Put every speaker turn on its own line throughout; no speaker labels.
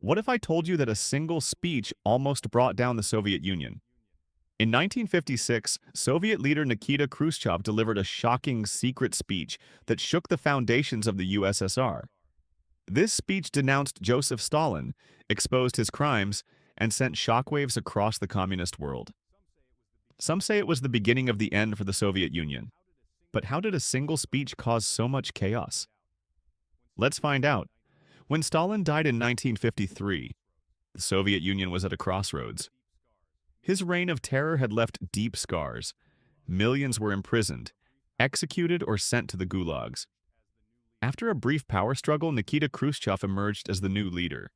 What if I told you that a single speech almost brought down the Soviet Union? In 1956, Soviet leader Nikita Khrushchev delivered a shocking secret speech that shook the foundations of the USSR. This speech denounced Joseph Stalin, exposed his crimes, and sent shockwaves across the communist world. Some say it was the beginning of the end for the Soviet Union. But how did a single speech cause so much chaos? Let's find out. When Stalin died in 1953, the Soviet Union was at a crossroads. His reign of terror had left deep scars. Millions were imprisoned, executed, or sent to the gulags. After a brief power struggle, Nikita Khrushchev emerged as the new leader.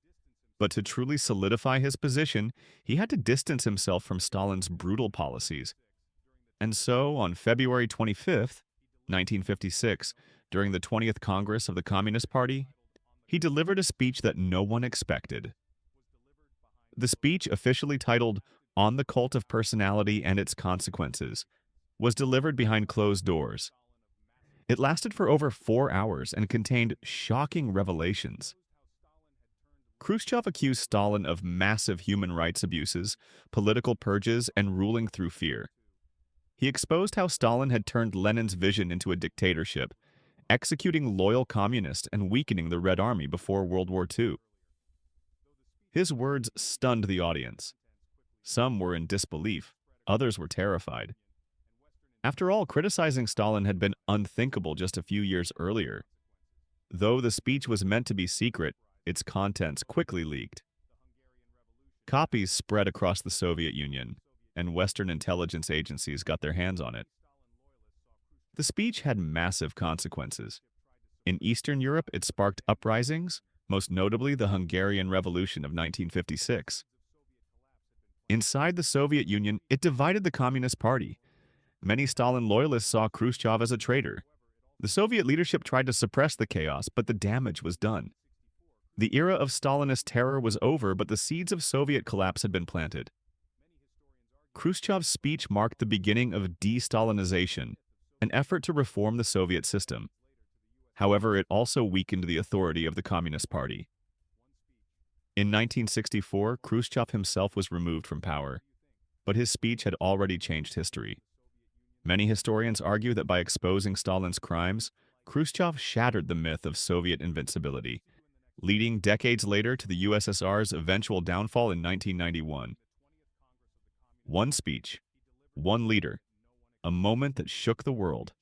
But to truly solidify his position, he had to distance himself from Stalin's brutal policies. And so, on February 25th, 1956, during the 20th Congress of the Communist Party, he delivered a speech that no one expected. The speech, officially titled "On the Cult of Personality and Its Consequences," was delivered behind closed doors. It lasted for over 4 hours and contained shocking revelations. Khrushchev accused Stalin of massive human rights abuses, political purges, and ruling through fear. He exposed how Stalin had turned Lenin's vision into a dictatorship, executing loyal communists and weakening the Red Army before World War II. His words stunned the audience. Some were in disbelief, others were terrified. After all, criticizing Stalin had been unthinkable just a few years earlier. Though the speech was meant to be secret, its contents quickly leaked. Copies spread across the Soviet Union, and Western intelligence agencies got their hands on it. The speech had massive consequences. In Eastern Europe, it sparked uprisings, most notably the Hungarian Revolution of 1956. Inside the Soviet Union, it divided the Communist Party. Many Stalin loyalists saw Khrushchev as a traitor. The Soviet leadership tried to suppress the chaos, but the damage was done. The era of Stalinist terror was over, but the seeds of Soviet collapse had been planted. Khrushchev's speech marked the beginning of De-Stalinization, an effort to reform the Soviet system. However, it also weakened the authority of the Communist Party. In 1964, Khrushchev himself was removed from power, but his speech had already changed history. Many historians argue that by exposing Stalin's crimes, Khrushchev shattered the myth of Soviet invincibility, leading decades later to the USSR's eventual downfall in 1991. One speech, one leader, a moment that shook the world.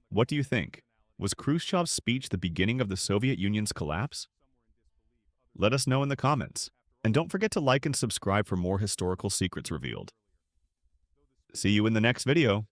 What do you think? Was Khrushchev's speech the beginning of the Soviet Union's collapse? Let us know in the comments. And don't forget to like and subscribe for more historical secrets revealed. See you in the next video.